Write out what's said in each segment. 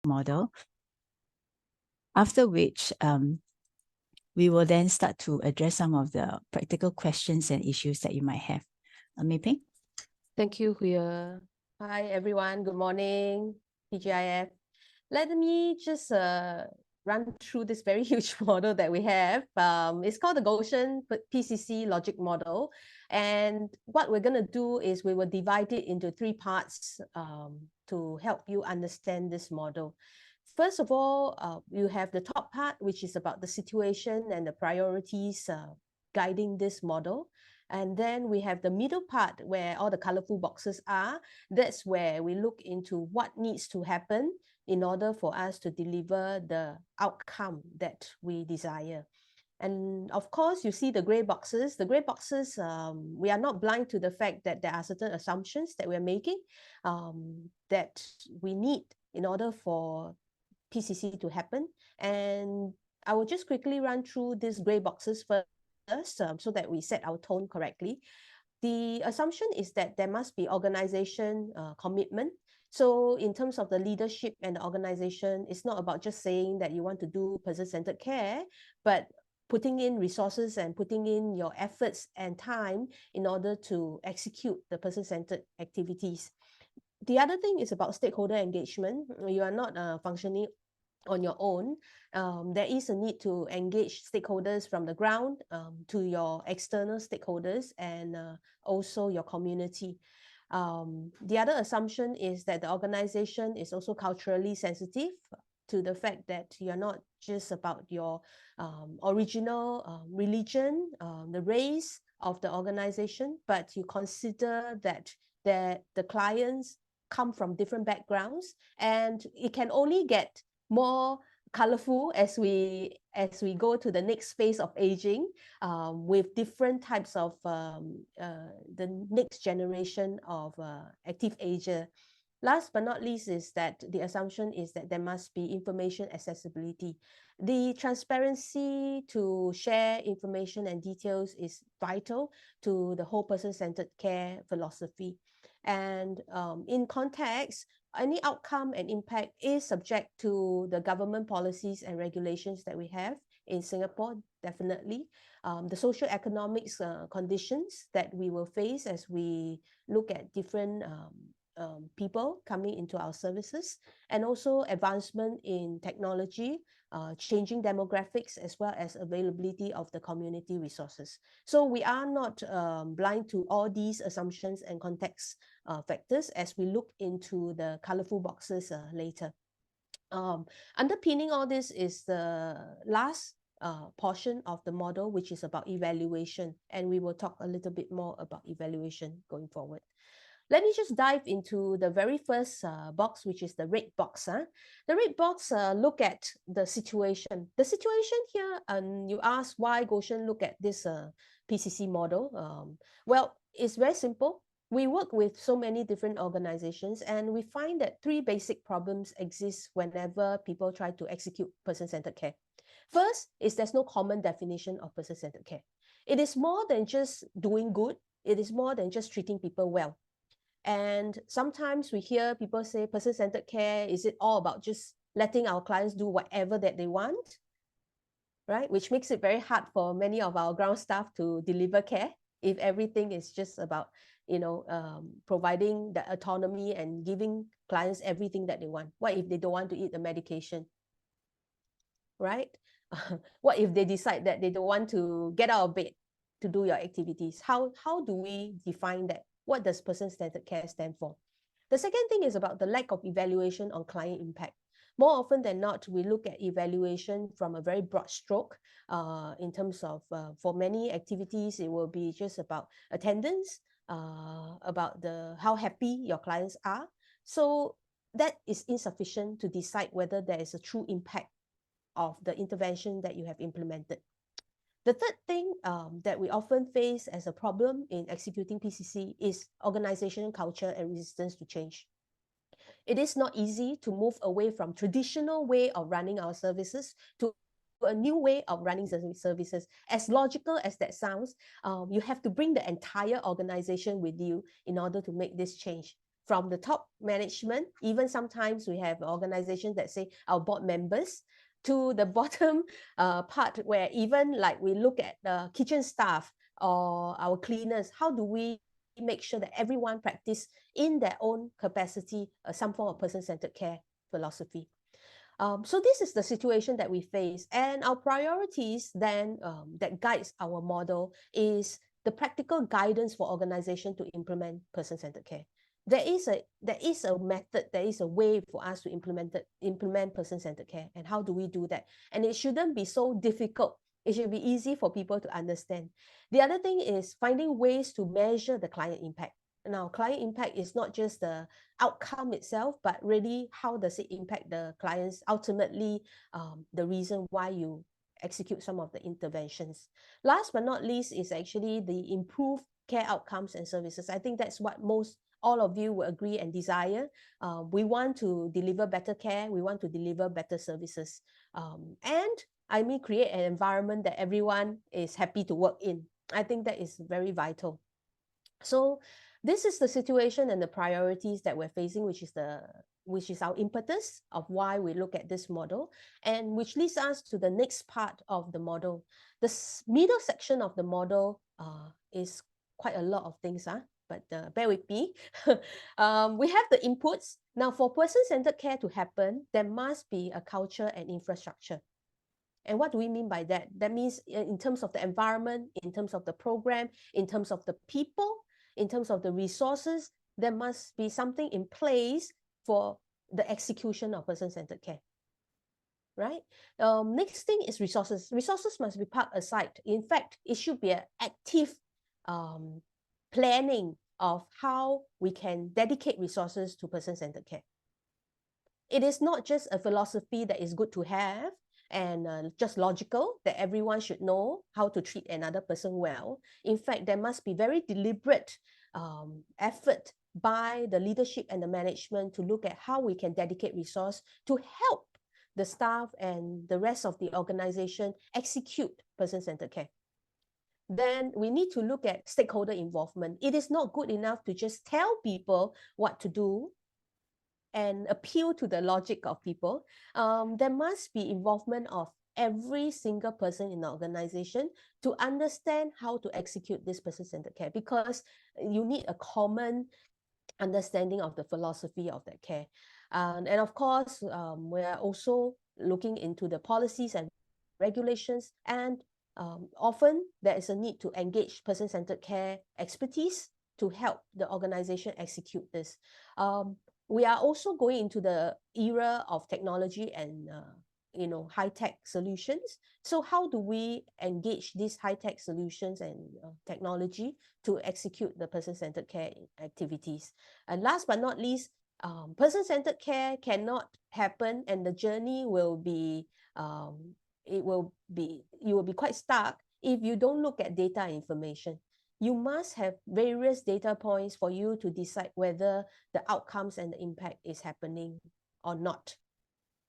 model, after which we will then start to address some of the practical questions and issues that you might have. Mei Peng? Thank you, Huya. Hi, everyone. Good morning, PGIF. Let me just run through this very huge model that we have. It's called the Goshen PCC logic model. And what we're going to do is we will divide it into three parts to help you understand this model. First of all, you have the top part, which is about the situation and the priorities guiding this model. And then we have the middle part where all the colorful boxes are. That's where we look into what needs to happen in order for us to deliver the outcome that we desire. And of course, you see the gray boxes. The gray boxes, we are not blind to the fact that there are certain assumptions that we're making that we need in order for PCC to happen. And I will just quickly run through these gray boxes first so that we set our tone correctly. The assumption is that there must be organization commitment. So in terms of the leadership and the organization, it's not about just saying that you want to do person-centered care, but putting in resources and putting in your efforts and time in order to execute the person-centered activities. The other thing is about stakeholder engagement. You are not functioning on your own. There is a need to engage stakeholders from the ground to your external stakeholders and also your community. The other assumption is that the organization is also culturally sensitive to the fact that you're not just about your original religion, the race of the organization, but you consider that the clients come from different backgrounds, and it can only get more colorful as we go to the next phase of aging with different types of the next generation of active ager. Last but not least is that the assumption is that there must be information accessibility. The transparency to share information and details is vital to the whole person-centered care philosophy. And in context, any outcome and impact is subject to the government policies and regulations that we have in Singapore, definitely. The socio-economics conditions that we will face as we look at different people coming into our services, and also advancement in technology, changing demographics, as well as availability of the community resources. So we are not blind to all these assumptions and context factors as we look into the colorful boxes later. Underpinning all this is the last portion of the model, which is about evaluation, and we will talk a little bit more about evaluation going forward. Let me just dive into the very first box, which is the red box. The red box look at the situation. The situation here, you ask why Goshen look at this PCC model. Well, it's very simple. We work with so many different organizations, and we find that three basic problems exist whenever people try to execute person-centered care. First is there's no common definition of person-centered care. It is more than just doing good. It is more than just treating people well. And sometimes we hear people say person-centered care, is it all about just letting our clients do whatever that they want, right? Which makes it very hard for many of our ground staff to deliver care if everything is just about, providing the autonomy and giving clients everything that they want. What if they don't want to eat the medication, right? What if they decide that they don't want to get out of bed to do your activities? How do we define that? What does person-centered care stand for? The second thing is about the lack of evaluation on client impact. More often than not, we look at evaluation from a very broad stroke in terms of, for many activities, it will be just about attendance, about how happy your clients are. So that is insufficient to decide whether there is a true impact of the intervention that you have implemented. The third thing that we often face as a problem in executing PCC is organizational culture and resistance to change. It is not easy to move away from traditional way of running our services to a new way of running services. As logical as that sounds, you have to bring the entire organization with you in order to make this change. from the top management, even sometimes we have organizations that say our board members, to the bottom part where even like we look at the kitchen staff or our cleaners, how do we make sure that everyone practice in their own capacity some form of person-centered care philosophy. So this is the situation that we face, and our priorities then that guides our model is the practical guidance for organization to implement person-centered care. There is a method, there is a way for us to implement person-centered care, and how do we do that? And it shouldn't be so difficult. It should be easy for people to understand. The other thing is finding ways to measure the client impact. Now, client impact is not just the outcome itself, but really how does it impact the clients, ultimately the reason why you execute some of the interventions. Last but not least is actually the improved care outcomes and services. I think that's what all of you will agree and desire. We want to deliver better care, we want to deliver better services, and I mean create an environment that everyone is happy to work in. I think that is very vital. So this is the situation and the priorities that we're facing, which is our impetus of why we look at this model, and which leads us to the next part of the model. The middle section of the model is quite a lot of things, but bear with me. We have the inputs. Now, for person-centered care to happen, there must be a culture and infrastructure. And what do we mean by that? That means in terms of the environment, in terms of the program, in terms of the people, in terms of the resources, there must be something in place for the execution of person-centered care, right? Next thing is resources. Resources must be parked aside. In fact, it should be an active planning of how we can dedicate resources to person-centered care. It is not just a philosophy that is good to have and just logical that everyone should know how to treat another person well. In fact, there must be very deliberate effort by the leadership and the management to look at how we can dedicate resource to help the staff and the rest of the organization execute person-centered care. Then we need to look at stakeholder involvement. It is not good enough to just tell people what to do and appeal to the logic of people. There must be involvement of every single person in the organization to understand how to execute this person-centered care, because you need a common understanding of the philosophy of that care. And of course, we're also looking into the policies and regulations, and often there is a need to engage person-centered care expertise to help the organization execute this. We are also going into the era of technology and high-tech solutions. So how do we engage these high-tech solutions and technology to execute the person-centered care activities? And last but not least, person-centered care cannot happen, and the journey will be you will be quite stuck if you don't look at data and information. You must have various data points for you to decide whether the outcomes and the impact is happening or not.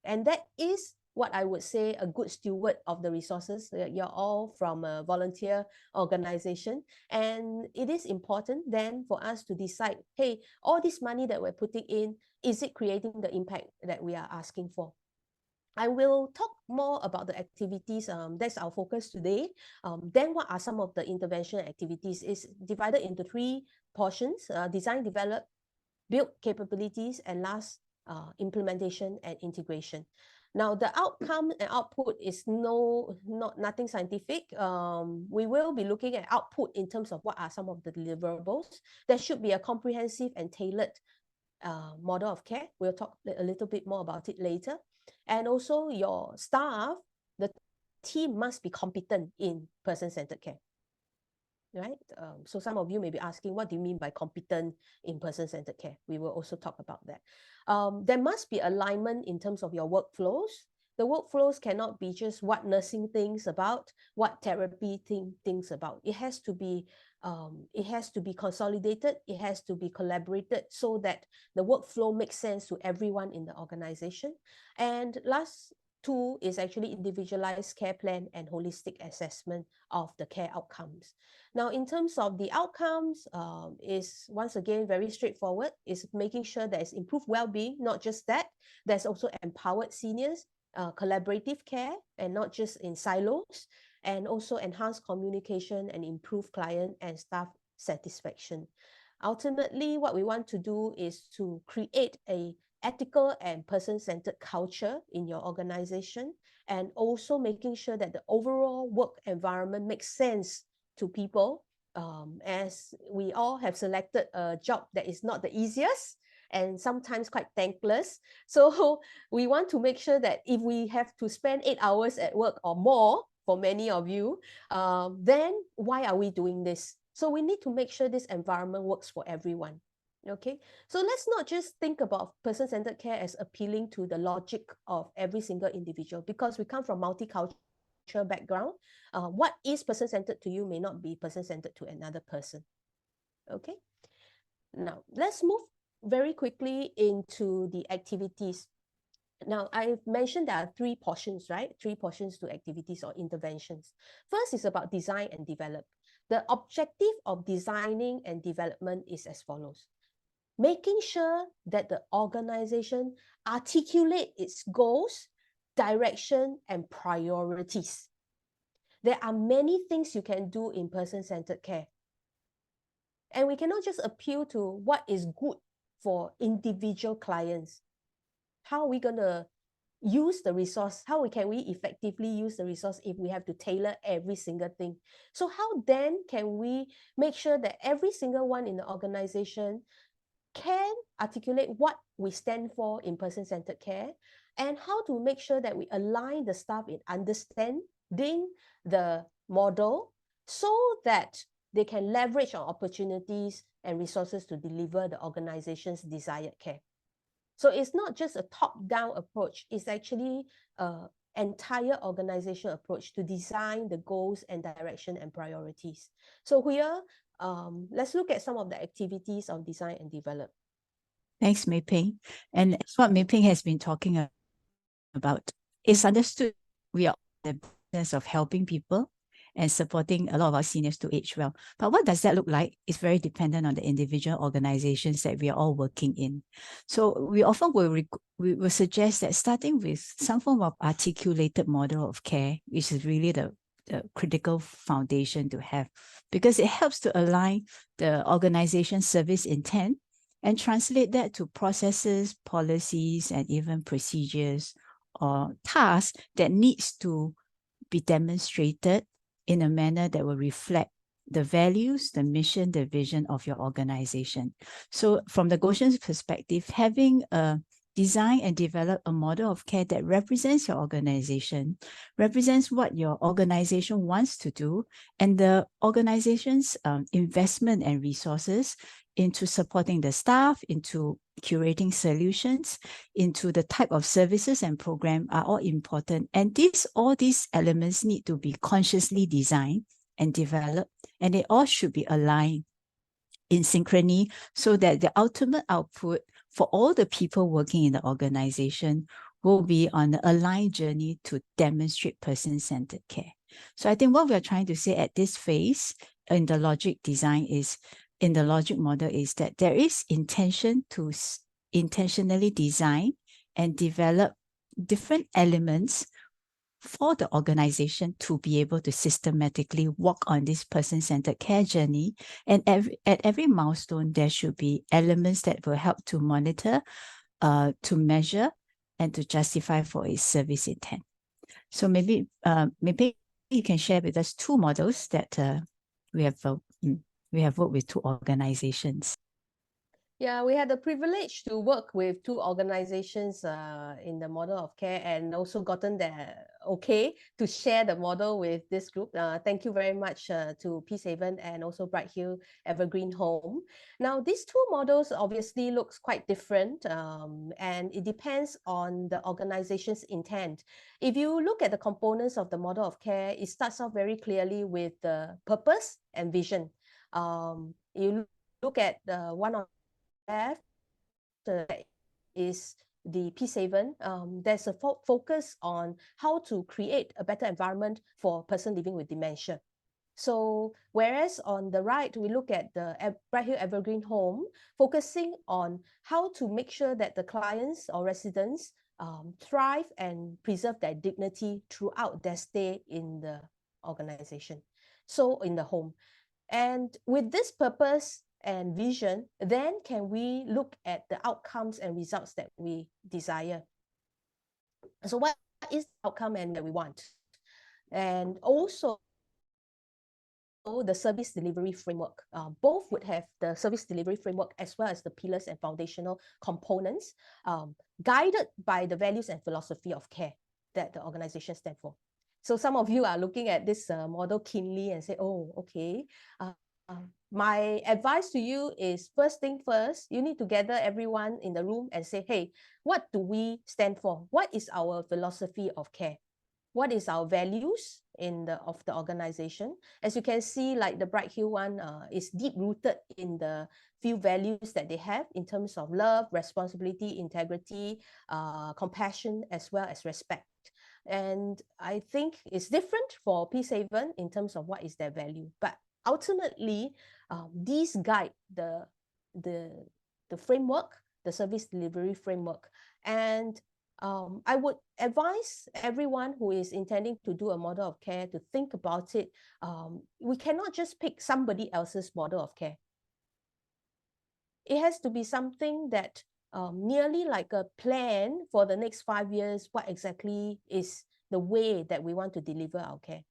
And that is what I would say a good steward of the resources. You're all from a volunteer organization, and it is important then for us to decide, hey, all this money that we're putting in, is it creating the impact that we are asking for? I will talk more about the activities. That's our focus today. Then what are some of the intervention activities? Is divided into 3 portions: design, develop, build capabilities, and last, implementation and integration. Now, the outcome and output is nothing scientific. We will be looking at output in terms of what are some of the deliverables. There should be a comprehensive and tailored model of care. We'll talk a little bit more about it later. And also your staff, the team must be competent in person-centered care, right? So some of you may be asking, what do you mean by competent in person-centered care? We will also talk about that. There must be alignment in terms of your workflows. The workflows cannot be just what nursing thinks about, what therapy thinks about. It has to be consolidated, it has to be collaborated so that the workflow makes sense to everyone in the organization. And last two is actually individualized care plan and holistic assessment of the care outcomes. Now, in terms of the outcomes, is once again very straightforward. Is making sure there is improved well-being. Not just that, there's also empowered seniors, collaborative care, and not just in silos, and also enhanced communication and improve client and staff satisfaction. Ultimately, what we want to do is to create a ethical and person-centered culture in your organization, and also making sure that the overall work environment makes sense to people, as we all have selected a job that is not the easiest and sometimes quite thankless. So we want to make sure that if we have to spend 8 hours at work or more for many of you, then why are we doing this? So we need to make sure this environment works for everyone. Okay, so let's not just think about person-centered care as appealing to the logic of every single individual, because we come from multicultural background. What is person-centered to you may not be person-centered to another person. Okay, now let's move very quickly into the activities. Now, I've mentioned there are three portions, right? Three portions to activities or interventions. First is about design and develop. The objective of designing and development is as follows: making sure that the organization articulate its goals, direction, and priorities. There are many things you can do in person-centered care. And we cannot just appeal to what is good for individual clients. How are we going to use the resource? How can we effectively use the resource if we have to tailor every single thing? So how then can we make sure that every single one in the organization can articulate what we stand for in person-centered care, and how to make sure that we align the staff in understanding the model so that they can leverage on opportunities and resources to deliver the organization's desired care. So it's not just a top-down approach, it's actually an entire organization approach to design the goals and direction and priorities. So here, let's look at some of the activities of design and develop. Thanks, Mei Ping. And as what Mei Ping has been talking about, it's understood we are in the business of helping people and supporting a lot of our seniors to age well. But what does that look like? It's very dependent on the individual organizations that we are all working in. So we often will suggest that starting with some form of articulated model of care, which is really the critical foundation to have, because it helps to align the organization's service intent and translate that to processes, policies, and even procedures or tasks that needs to be demonstrated in a manner that will reflect the values, the mission, the vision of your organization. So from the Goshen's perspective, having a design and develop a model of care that represents your organization, represents what your organization wants to do, and the organization's investment and resources into supporting the staff, into curating solutions, into the type of services and program are all important. And all these elements need to be consciously designed and developed, and they all should be aligned in synchrony so that the ultimate output for all the people working in the organization will be on the aligned journey to demonstrate person-centered care. So I think what we're trying to say at this phase in the logic design is, in the logic model, is that there is intention to intentionally design and develop different elements for the organization to be able to systematically walk on this person-centered care journey. And at every milestone, there should be elements that will help to monitor, to measure, and to justify for its service intent. So maybe you can share with us two models that we have worked with two organizations. Yeah, we had the privilege to work with two organizations in the model of care, and also gotten the okay to share the model with this group. Thank you very much to Peace Haven and also Bright Hill Evergreen Home. Now, these two models obviously looks quite different, and it depends on the organization's intent. If you look at the components of the model of care, it starts off very clearly with the purpose and vision. You look at the one on left is the P7, there's a focus on how to create a better environment for a person living with dementia. So whereas on the right, we look at the Bright Hill Evergreen Home, focusing on how to make sure that the clients or residents thrive and preserve their dignity throughout their stay in the organization, so in the home. And with this purpose and vision, then can we look at the outcomes and results that we desire. So what is the outcome and that we want? And also the service delivery framework. Both would have the service delivery framework as well as the pillars and foundational components, guided by the values and philosophy of care that the organization stands for. So some of you are looking at this model keenly and say, oh, okay. My advice to you is, first thing first, you need to gather everyone in the room and say, hey, what do we stand for? What is our philosophy of care? What is our values of the organization? As you can see, like the Bright Hill one is deep rooted in the few values that they have in terms of love, responsibility, integrity, compassion, as well as respect. And I think it's different for P7 in terms of what is their value. But ultimately, these guide the framework, the service delivery framework. And I would advise everyone who is intending to do a model of care to think about it. We cannot just pick somebody else's model of care. It has to be something that nearly like a plan for the next 5 years, what exactly is the way that we want to deliver our care.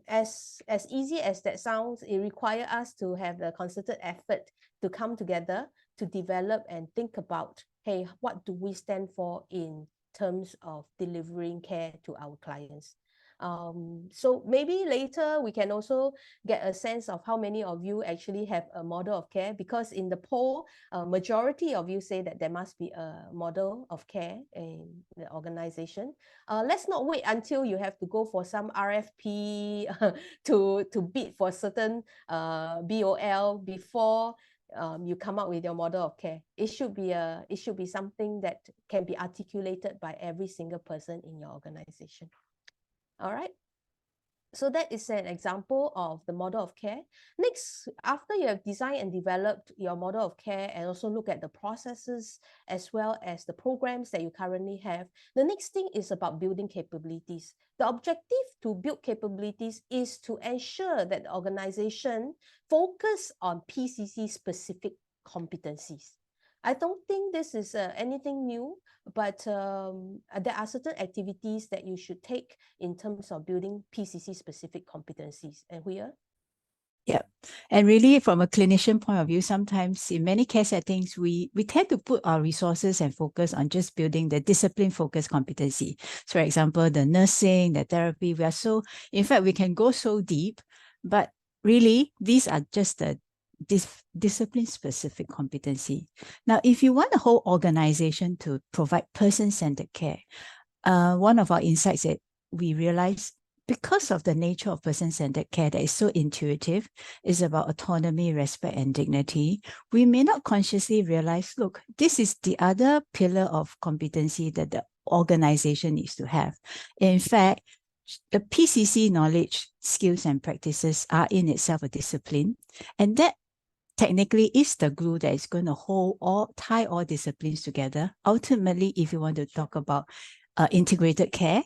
As easy as that sounds, it requires us to have the concerted effort to come together to develop and think about, hey, what do we stand for in terms of delivering care to our clients? So maybe later we can also get a sense of how many of you actually have a model of care, because in the poll, majority of you say that there must be a model of care in the organization. Let's not wait until you have to go for some RFP to bid for certain BOL before you come up with your model of care. It should be something that can be articulated by every single person in your organization. All right. So that is an example of the model of care. Next, after you have designed and developed your model of care and also look at the processes as well as the programs that you currently have, the next thing is about building capabilities. The objective to build capabilities is to ensure that the organization focus on PCC specific competencies. I don't think this is anything new, but there are certain activities that you should take in terms of building PCC specific competencies. And Huya? Yeah. And really, from a clinician point of view, sometimes in many care settings, we tend to put our resources and focus on just building the discipline-focused competency. So, for example, the nursing, the therapy, in fact, we can go so deep, but really, these are just the discipline-specific competency. Now, if you want a whole organization to provide person-centered care, one of our insights that we realize, because of the nature of person-centered care that is so intuitive, is about autonomy, respect, and dignity, we may not consciously realize, look, this is the other pillar of competency that the organization needs to have. In fact, the PCC knowledge, skills, and practices are in itself a discipline, and that technically is the glue that is going to tie all disciplines together. Ultimately, if you want to talk about integrated care,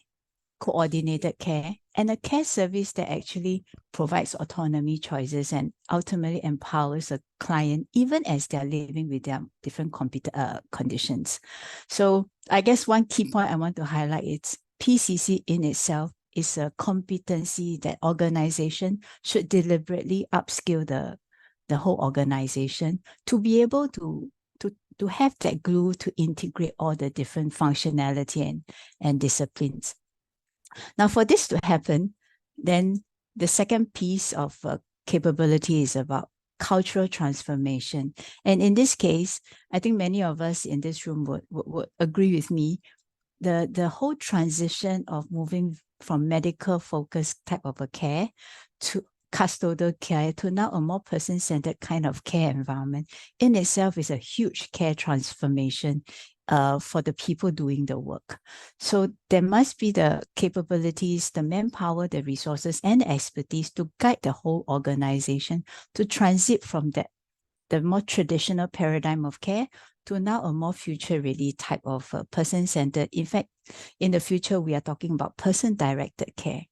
coordinated care, and a care service that actually provides autonomy, choices, and ultimately empowers a client even as they're living with their different conditions. So I guess one key point I want to highlight is PCC in itself is a competency that organization should deliberately upskill the whole organization to be able to have that glue to integrate all the different functionality and disciplines. Now, for this to happen, then the second piece of capability is about cultural transformation. And in this case, I think many of us in this room would agree with me. The whole transition of moving from medical focused type of a care to custodial care to now a more person-centered kind of care environment in itself is a huge care transformation for the people doing the work. So there must be the capabilities, the manpower, the resources, and expertise to guide the whole organization to transit from the more traditional paradigm of care to now a more future-ready type of person-centered. In fact, in the future, we are talking about person-directed care.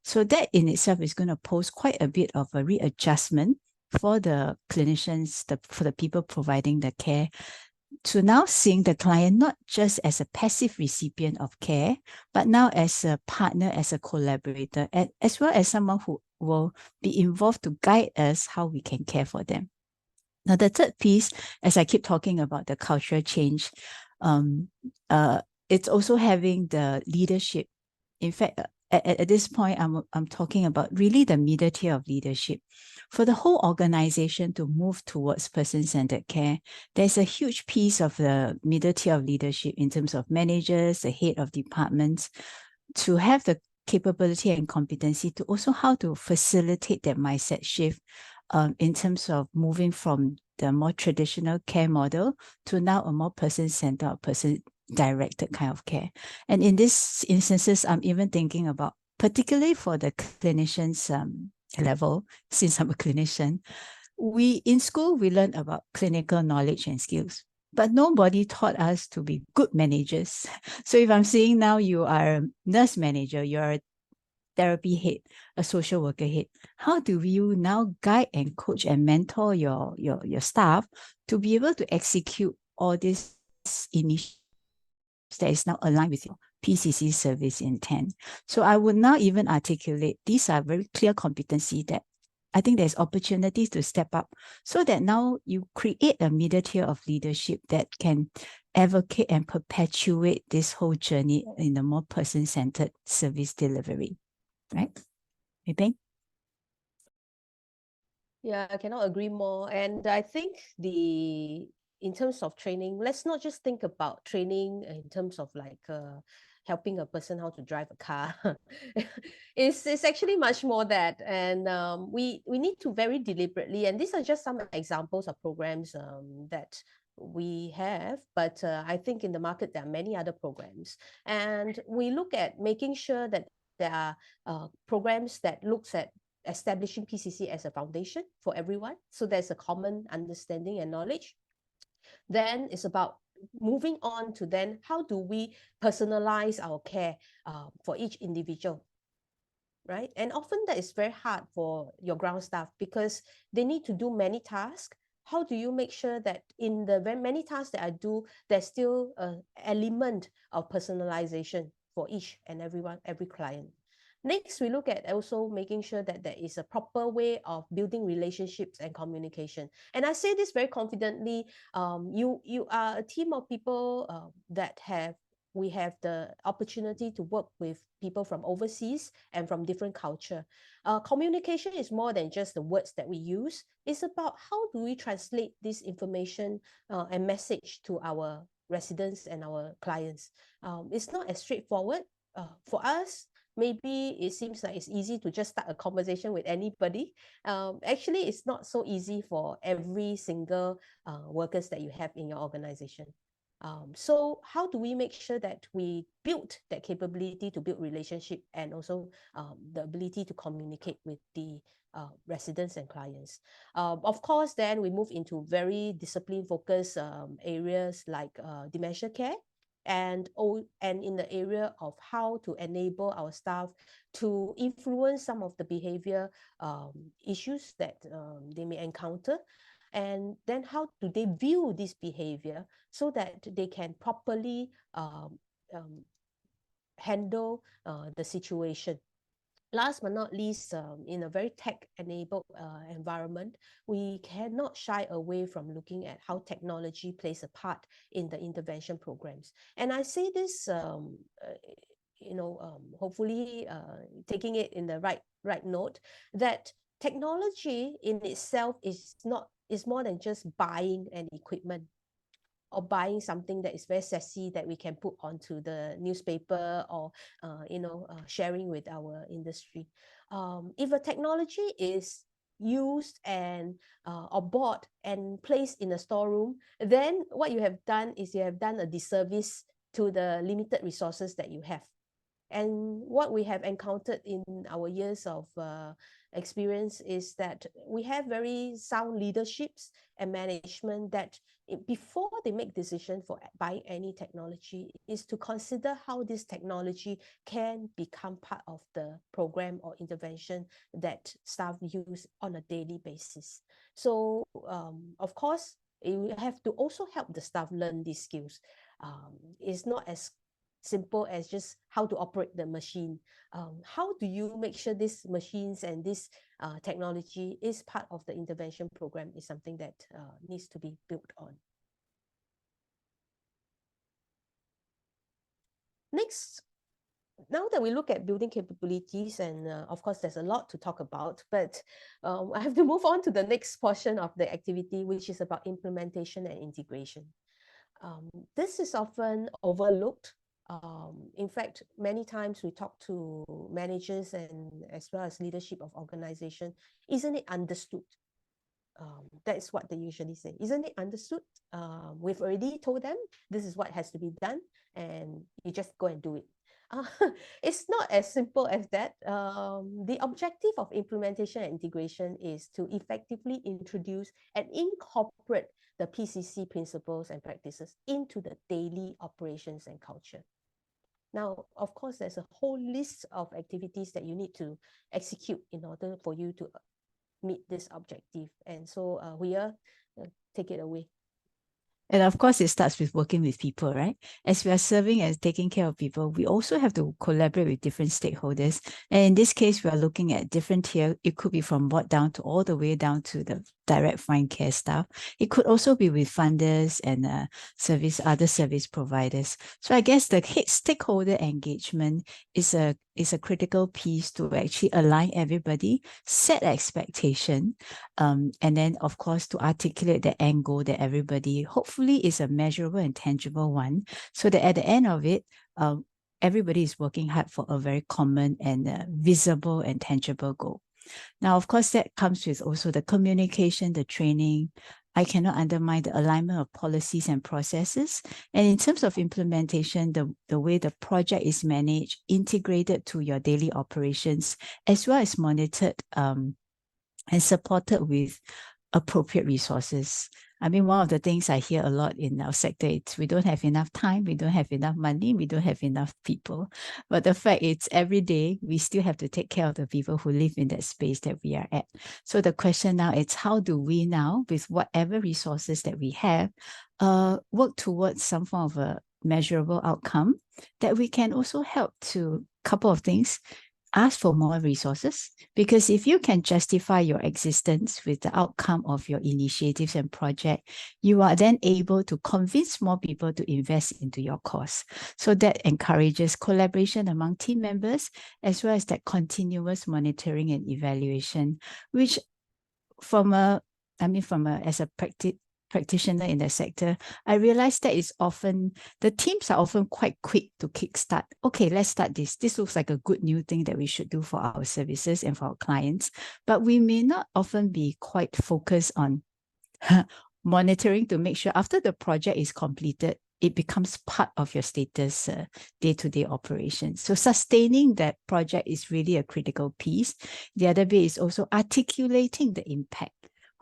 So that in itself is going to pose quite a bit of a readjustment for the clinicians, for the people providing the care, to now seeing the client not just as a passive recipient of care, but now as a partner, as a collaborator, as well as someone who will be involved to guide us how we can care for them. Now, the third piece, as I keep talking about the cultural change, it's also having the leadership. In fact, at this point, I'm talking about really the middle tier of leadership. For the whole organization to move towards person-centered care, there's a huge piece of the middle tier of leadership in terms of managers, the head of departments, to have the capability and competency to also how to facilitate that mindset shift in terms of moving from the more traditional care model to now a more person-centered, person-directed kind of care. And in these instances, I'm even thinking about, particularly for the clinicians level, since I'm a clinician, in school, we learn about clinical knowledge and skills, but nobody taught us to be good managers. So if I'm saying now you are a nurse manager, you're a therapy head, a social worker head, how do you now guide and coach and mentor your staff to be able to execute all these initiatives that is now aligned with your PCC service intent? So I would now even articulate these are very clear competency that I think there's opportunities to step up so that now you create a middle tier of leadership that can advocate and perpetuate this whole journey in a more person-centered service delivery, right? You think? Yeah, I cannot agree more. And I think in terms of training, let's not just think about training in terms of like helping a person how to drive a car. It's actually much more that, and we need to very deliberately. And these are just some examples of programs that we have, but I think in the market there are many other programs, and we look at making sure that there are programs that looks at establishing PCC as a foundation for everyone. So there's a common understanding and knowledge. Then it's about moving on to then how do we personalize our care for each individual, right? And often that is very hard for your ground staff because they need to do many tasks. How do you make sure that in the very many tasks that I do, there's still an element of personalization for each and every client? Next, we look at also making sure that there is a proper way of building relationships and communication. And I say this very confidently. You are a team of people we have the opportunity to work with people from overseas and from different culture. Communication is more than just the words that we use. It's about how do we translate this information and message to our residents and our clients. It's not as straightforward. For us, maybe it seems like it's easy to just start a conversation with anybody. Actually, it's not so easy for every single workers that you have in your organization. So how do we make sure that we build that capability to build relationship and also the ability to communicate with the residents and clients? Of course, then we move into very discipline focused areas like dementia care, and in the area of how to enable our staff to influence some of the behavior issues that they may encounter, and then how do they view this behavior so that they can properly handle the situation. Last but not least, in a very tech-enabled environment, we cannot shy away from looking at how technology plays a part in the intervention programs. And I say this, hopefully taking it in the right note, that technology in itself is more than just buying an equipment or buying something that is very sassy that we can put onto the newspaper or sharing with our industry. If a technology is used and or bought and placed in a storeroom, then what you have done is you have done a disservice to the limited resources that you have. And what we have encountered in our years of experience is that we have very sound leaderships and management that before they make decision for buying any technology is to consider how this technology can become part of the program or intervention that staff use on a daily basis. So of course, you have to also help the staff learn these skills. It's not as simple as just how to operate the machine. How do you make sure these machines and this technology is part of the intervention program is something that needs to be built on. Next, now that we look at building capabilities, and of course, there's a lot to talk about, but I have to move on to the next portion of the activity, which is about implementation and integration. This is often overlooked. In fact, many times we talk to managers and as well as leadership of organization, isn't it understood? That's what they usually say. Isn't it understood? We've already told them this is what has to be done, and you just go and do it. It's not as simple as that. The objective of implementation and integration is to effectively introduce and incorporate the PCC principles and practices into the daily operations and culture. Now, of course, there's a whole list of activities that you need to execute in order for you to meet this objective. And so Huya, take it away. And of course, it starts with working with people, right? As we are serving and taking care of people, we also have to collaborate with different stakeholders. And in this case, we are looking at different tier. It could be from board down to all the way down to the direct frontline care staff. It could also be with funders and other service providers. So I guess the stakeholder engagement is a critical piece to actually align everybody, set expectation, and then of course to articulate the end goal that everybody hopefully is a measurable and tangible one, so that at the end of it, everybody is working hard for a very common and visible and tangible goal. Now, of course, that comes with also the communication, the training. I cannot undermine the alignment of policies and processes. And in terms of implementation, the way the project is managed, integrated to your daily operations, as well as monitored and supported with appropriate resources. I mean, one of the things I hear a lot in our sector is we don't have enough time, we don't have enough money, we don't have enough people. But the fact is every day we still have to take care of the people who live in that space that we are at. So the question now is, how do we now, with whatever resources that we have, work towards some form of a measurable outcome that we can also help to couple of things. Ask for more resources, because if you can justify your existence with the outcome of your initiatives and project, you are then able to convince more people to invest into your cause. So that encourages collaboration among team members, as well as that continuous monitoring and evaluation, which as a practitioner in the sector, I realized that is often, the teams are often quite quick to kickstart. Okay, let's start this. This looks like a good new thing that we should do for our services and for our clients. But we may not often be quite focused on monitoring to make sure after the project is completed, it becomes part of your status day-to-day operations. So sustaining that project is really a critical piece. The other bit is also articulating the impact.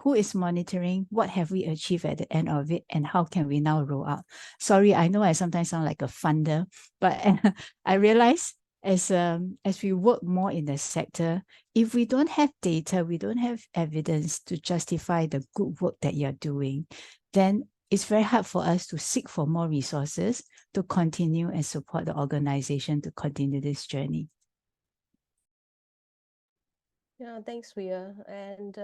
Who is monitoring? What have we achieved at the end of it? And how can we now roll out? Sorry, I know I sometimes sound like a funder, but I realize as we work more in the sector, if we don't have data, we don't have evidence to justify the good work that you're doing, then it's very hard for us to seek for more resources to continue and support the organization to continue this journey. Yeah, thanks, Huya. And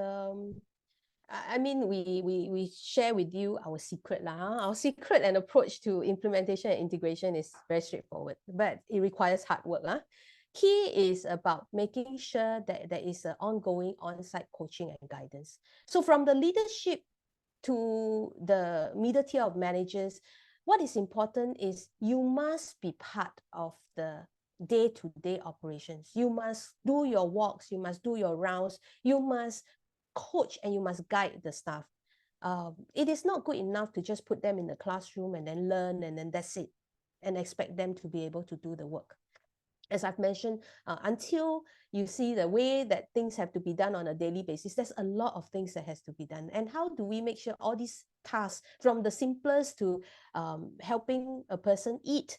I mean, we share with you our secret lah. Our secret and approach to implementation and integration is very straightforward, but it requires hard work lah. Key is about making sure that there is an ongoing on-site coaching and guidance. So from the leadership to the middle tier of managers, what is important is you must be part of the day-to-day operations. You must do your walks, you must do your rounds, you must coach and you must guide the staff. It is not good enough to just put them in the classroom and then learn and then that's it, and expect them to be able to do the work. As I've mentioned, until you see the way that things have to be done on a daily basis, there's a lot of things that has to be done. And how do we make sure all these tasks, from the simplest to helping a person eat,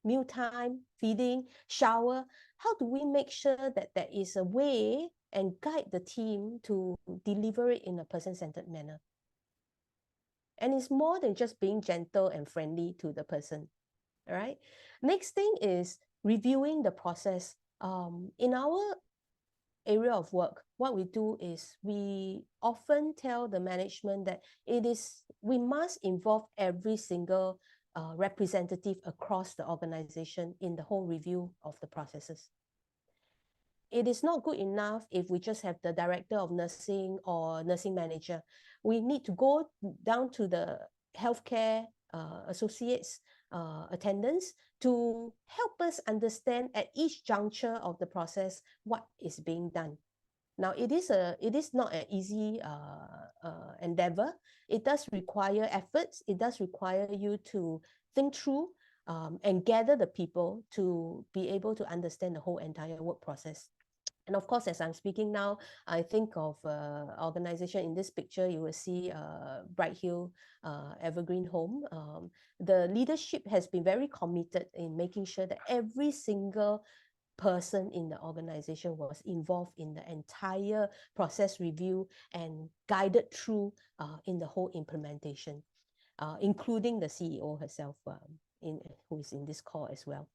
mealtime, feeding, shower, how do we make sure that there is a way and guide the team to deliver it in a person-centered manner? And it's more than just being gentle and friendly to the person. All right. Next thing is reviewing the process. In our area of work, what we do is we often tell the management that we must involve every single representative across the organization in the whole review of the processes. It is not good enough if we just have the director of nursing or nursing manager. We need to go down to the healthcare associates, attendants, to help us understand at each juncture of the process what is being done. Now, it is not an easy endeavor. It does require efforts. It does require you to think through and gather the people to be able to understand the whole entire work process. And of course, as I'm speaking now, I think of organization in this picture. You will see Bright Hill Evergreen Home. The leadership has been very committed in making sure that every single person in the organization was involved in the entire process review and guided through in the whole implementation, including the CEO herself, who is in this call as well.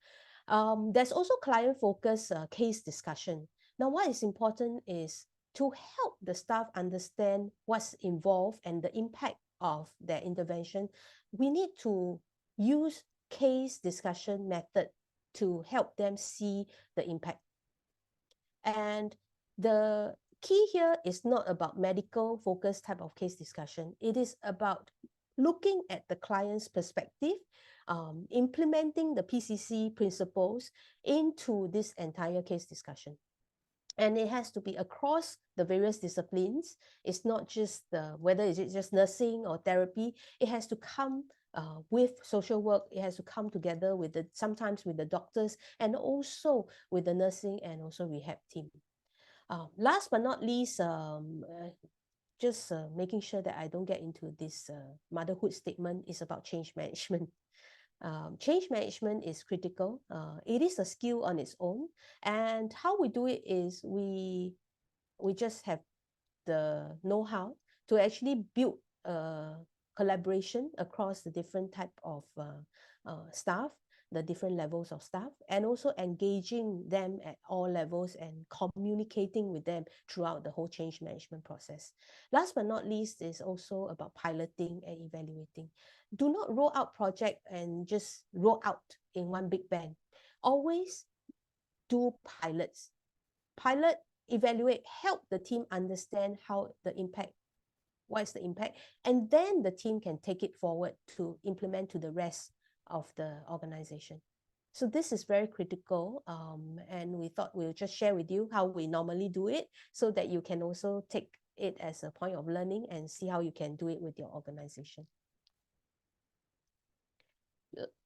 There's also client-focused case discussion. Now, what is important is to help the staff understand what's involved and the impact of their intervention. We need to use case discussion method to help them see the impact. And the key here is not about medical focused type of case discussion. It is about looking at the client's perspective, implementing the PCC principles into this entire case discussion. And it has to be across the various disciplines. It's not just whether is it just nursing or therapy. It has to come with social work. It has to come together with sometimes with the doctors and also with the nursing and also rehab team. Last but not least, just making sure that I don't get into this motherhood statement is about change management. Change management is critical. It is a skill on its own. And how we do it is we just have the know-how to actually build collaboration across the different type of staff, the different levels of staff, and also engaging them at all levels and communicating with them throughout the whole change management process. Last but not least is also about piloting and evaluating. Do not roll out project and just roll out in one big bang. Always do pilots. Pilot, evaluate, help the team understand how the impact, what is the impact, and then the team can take it forward to implement to the rest of the organization. So this is very critical, and we thought we'll just share with you how we normally do it so that you can also take it as a point of learning and see how you can do it with your organization.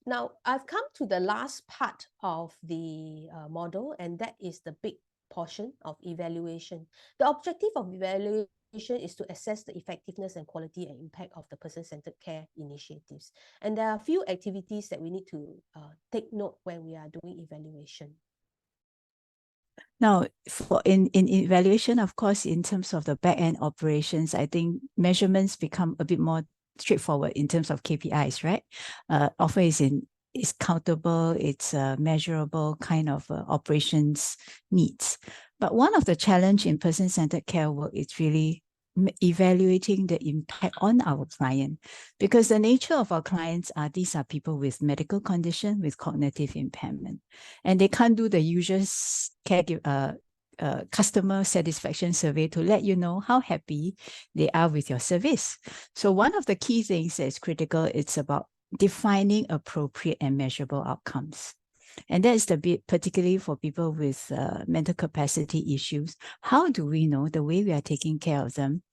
Now, I've come to the last part of the model, and that is the big portion of evaluation. The objective of evaluation is to assess the effectiveness and quality and impact of the person-centered care initiatives. And there are a few activities that we need to take note when we are doing evaluation. Now, in evaluation, of course, in terms of the back-end operations, I think measurements become a bit more straightforward in terms of KPIs, right? Often it's countable, it's measurable kind of operations needs. But one of the challenge in person-centered care work is really evaluating the impact on our client, because the nature of our clients these are people with medical condition, with cognitive impairment, and they can't do the usual customer satisfaction survey to let you know how happy they are with your service. So one of the key things that is critical, it's about defining appropriate and measurable outcomes. And that is the bit, particularly for people with mental capacity issues. How do we know the way we are taking care of them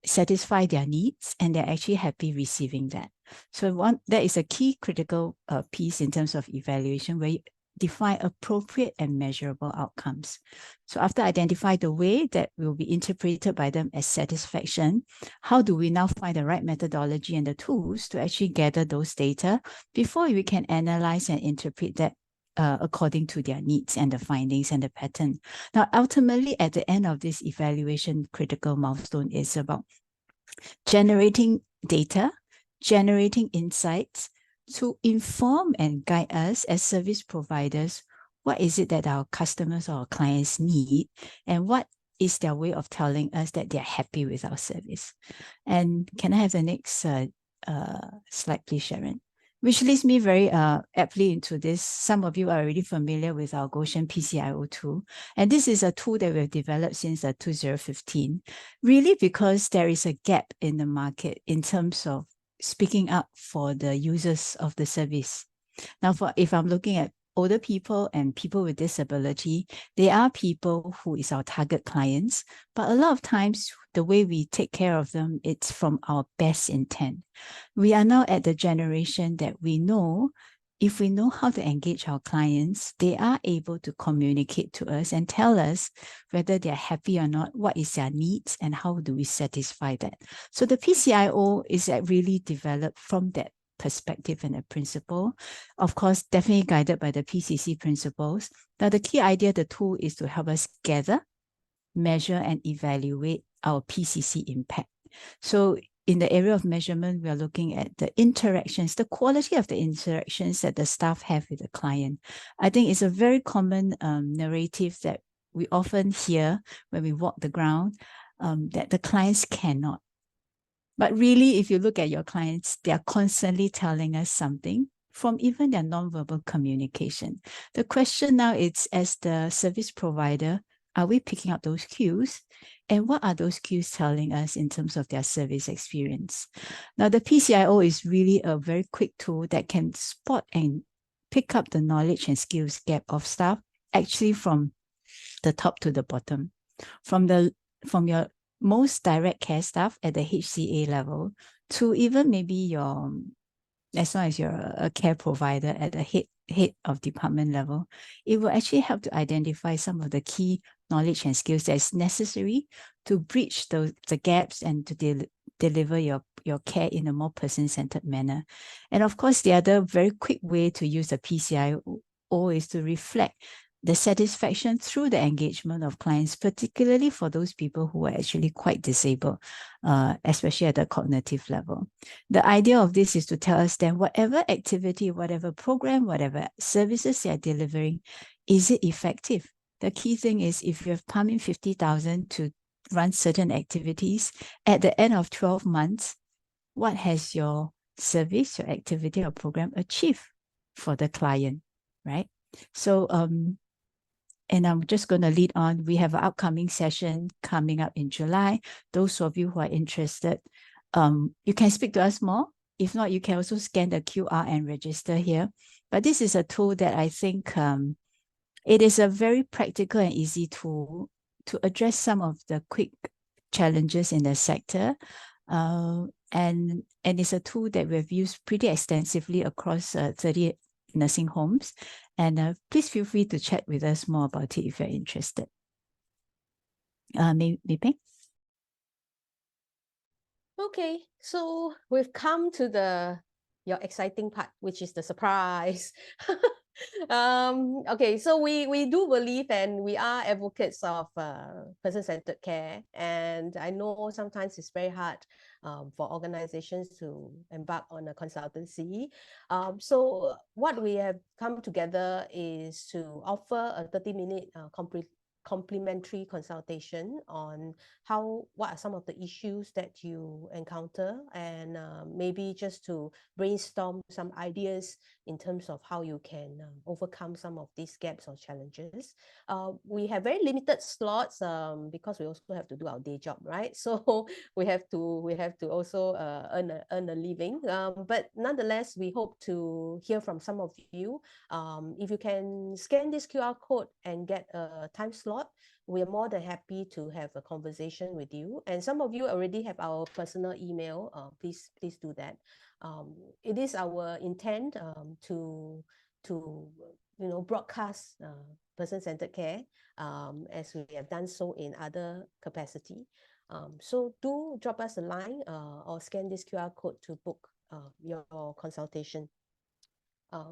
satisfy their needs and they're actually happy receiving that? So that is a key critical piece in terms of evaluation, where you define appropriate and measurable outcomes. So after identify the way that will be interpreted by them as satisfaction, how do we now find the right methodology and the tools to actually gather those data before we can analyze and interpret that according to their needs and the findings and the pattern. Now, ultimately, at the end of this evaluation, critical milestone is about generating data, generating insights to inform and guide us as service providers. What is it that our customers or our clients need, and what is their way of telling us that they're happy with our service? And can I have the next slide, please, Sharon? Which leads me very aptly into this. Some of you are already familiar with our Goshen PCIO tool. And this is a tool that we've developed since 2015, really because there is a gap in the market in terms of speaking up for the users of the service. Now, if I'm looking at older people and people with disability, they are people who is our target clients. But a lot of times, the way we take care of them, it's from our best intent. We are now at the generation that we know, if we know how to engage our clients, they are able to communicate to us and tell us whether they're happy or not, what is their needs, and how do we satisfy that. So the PCIO is really developed from that perspective and a principle, of course, definitely guided by the PCC principles. Now, the key idea, the tool is to help us gather, measure, and evaluate our PCC impact. So in the area of measurement, we are looking at the interactions, the quality of the interactions that the staff have with the client. I think it's a very common narrative that we often hear when we walk the ground, that the clients cannot. But really, if you look at your clients, they are constantly telling us something from even their nonverbal communication. The question now is, as the service provider, are we picking up those cues? And what are those cues telling us in terms of their service experience? Now, the PCIO is really a very quick tool that can spot and pick up the knowledge and skills gap of staff, actually from the top to the bottom. From your most direct care staff at the HCA level to even maybe your, as long as you're a care provider at the head of department level, it will actually help to identify some of the key knowledge and skills that is necessary to bridge the gaps and to deliver your care in a more person-centered manner. And of course, the other very quick way to use the PCIO is to reflect the satisfaction through the engagement of clients, particularly for those people who are actually quite disabled, especially at the cognitive level. The idea of this is to tell us that whatever activity, whatever program, whatever services they are delivering, is it effective? The key thing is, if you have pumped in 50,000 to run certain activities, at the end of 12 months, what has your service, your activity or program achieved for the client, right? So, and I'm just going to lead on. We have an upcoming session coming up in July. Those of you who are interested, you can speak to us more. If not, you can also scan the QR and register here. But this is a tool that I think it is a very practical and easy tool to address some of the quick challenges in the sector. And it's a tool that we've used pretty extensively across 30 nursing homes. And please feel free to chat with us more about it if you're interested. Mei Peng? Okay, so we've come to your exciting part, which is the surprise. Okay, so we do believe and we are advocates of person-centered care, and I know sometimes it's very hard for organizations to embark on a consultancy. So what we have come together is to offer a 30-minute complimentary consultation on what are some of the issues that you encounter, and maybe just to brainstorm some ideas in terms of how you can overcome some of these gaps or challenges. We have very limited slots because we also have to do our day job, right? So we have to also earn a living. But nonetheless, we hope to hear from some of you. If you can scan this QR code and get a time slot, we are more than happy to have a conversation with you. And some of you already have our personal email. Please do that. It is our intent to broadcast person-centered care as we have done so in other capacity. So do drop us a line or scan this QR code to book your consultation.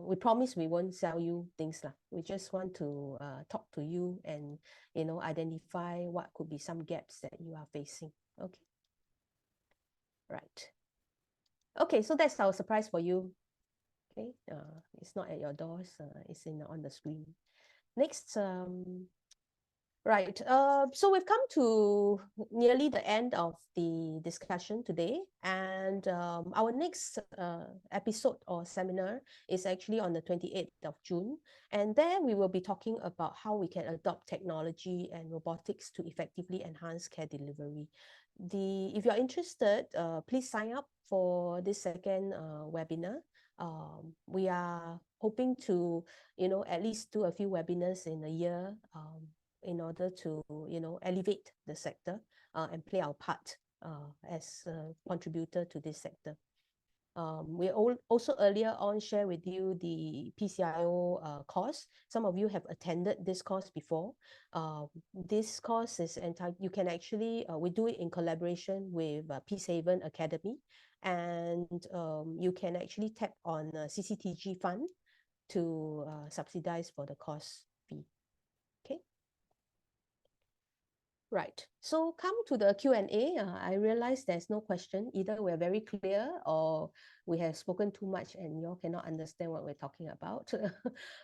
We promise we won't sell you things lah. We just want to talk to you and identify what could be some gaps that you are facing. Okay. Right. Okay, so that's our surprise for you. Okay, it's not at your doors, it's on the screen. Next, right, so we've come to nearly the end of the discussion today, and our next episode or seminar is actually on the 28th of June, and there we will be talking about how we can adopt technology and robotics to effectively enhance care delivery. If you're interested, please sign up for this second webinar. We are hoping to, at least do a few webinars in a year in order to, elevate the sector and play our part as a contributor to this sector. We also earlier on share with you the PCIO course. Some of you have attended this course before. This course is you can actually, we do it in collaboration with Peace Haven Academy, and you can actually tap on CCTG fund to subsidize for the course fee. Okay. Right, so come to the Q&A. I realize there's no question. Either we're very clear or we have spoken too much and you all cannot understand what we're talking about.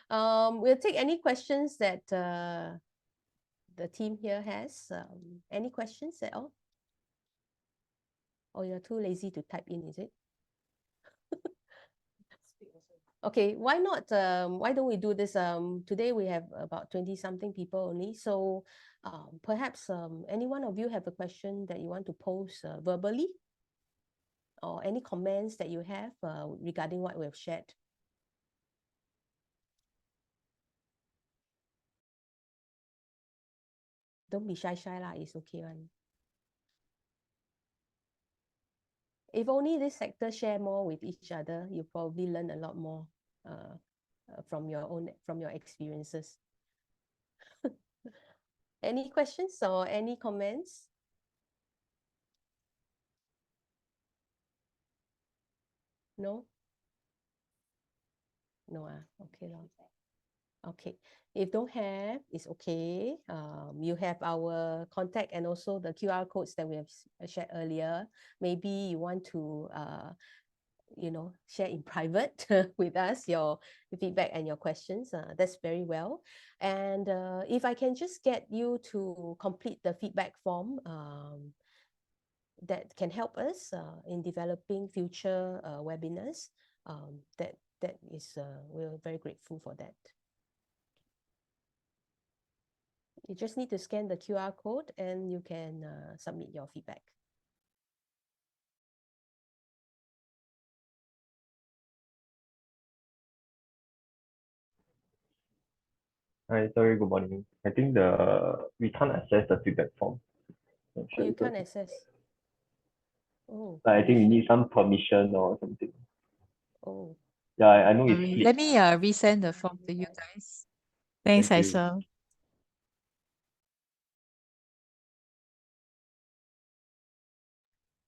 We'll take any questions that the team here has. Any questions at all? Or you're too lazy to type in, is it? Okay, why not? Why don't we do this? Today we have about 20-something people only. So perhaps any one of you have a question that you want to pose verbally, or any comments that you have regarding what we've shared. Don't be shy lah, it's okay one. If only this sector share more with each other, you probably learn a lot more from your experiences. Any questions or any comments? No? No, okay. Okay, if don't have, it's okay. You have our contact and also the QR codes that we have shared earlier. Maybe you want to share in private with us your feedback and your questions. That's very well. And if I can just get you to complete the feedback form that can help us in developing future webinars, that is, we're very grateful for that. You just need to scan the QR code and you can submit your feedback. Hi, sorry, good morning. I think we can't access the feedback form. Oh, you can't access. Oh. I think we need some permission or something. Oh. Yeah, I know it's split. Let me resend the form to you guys. Thanks, Thank you. Aisha.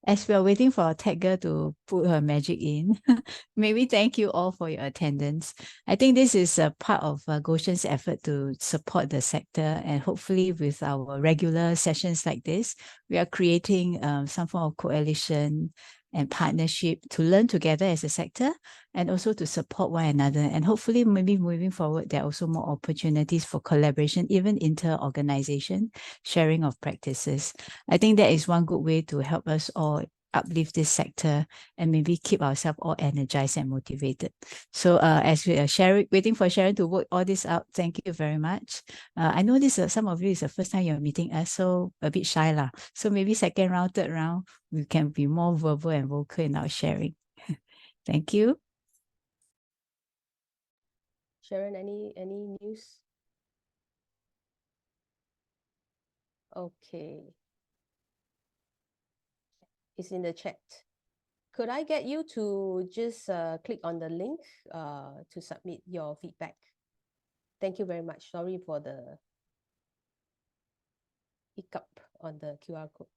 As we are waiting for our tech girl to put her magic in, may we thank you all for your attendance. I think this is a part of Goshen's effort to support the sector, and hopefully with our regular sessions like this, we are creating some form of coalition and partnership to learn together as a sector and also to support one another. And hopefully maybe moving forward, there are also more opportunities for collaboration, even inter-organization sharing of practices. I think that is one good way to help us all uplift this sector and maybe keep ourselves all energized and motivated. So as we are waiting for Sharon to work all this out, thank you very much. I know this some of you is the first time you're meeting us, so a bit shy lah. So maybe second round, third round, we can be more verbal and vocal in our sharing. Thank you. Sharon, any news? Okay. It's in the chat. Could I get you to just click on the link to submit your feedback? Thank you very much. Sorry for the hiccup on the QR code.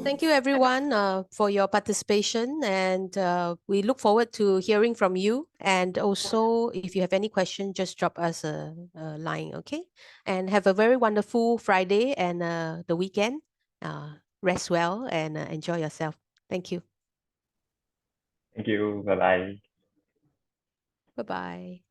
Thank you everyone for your participation, and we look forward to hearing from you. And also, if you have any questions, just drop us a line, okay? And have a very wonderful Friday and the weekend. Rest well and enjoy yourself. Thank you. Thank you. Bye bye. Bye-bye.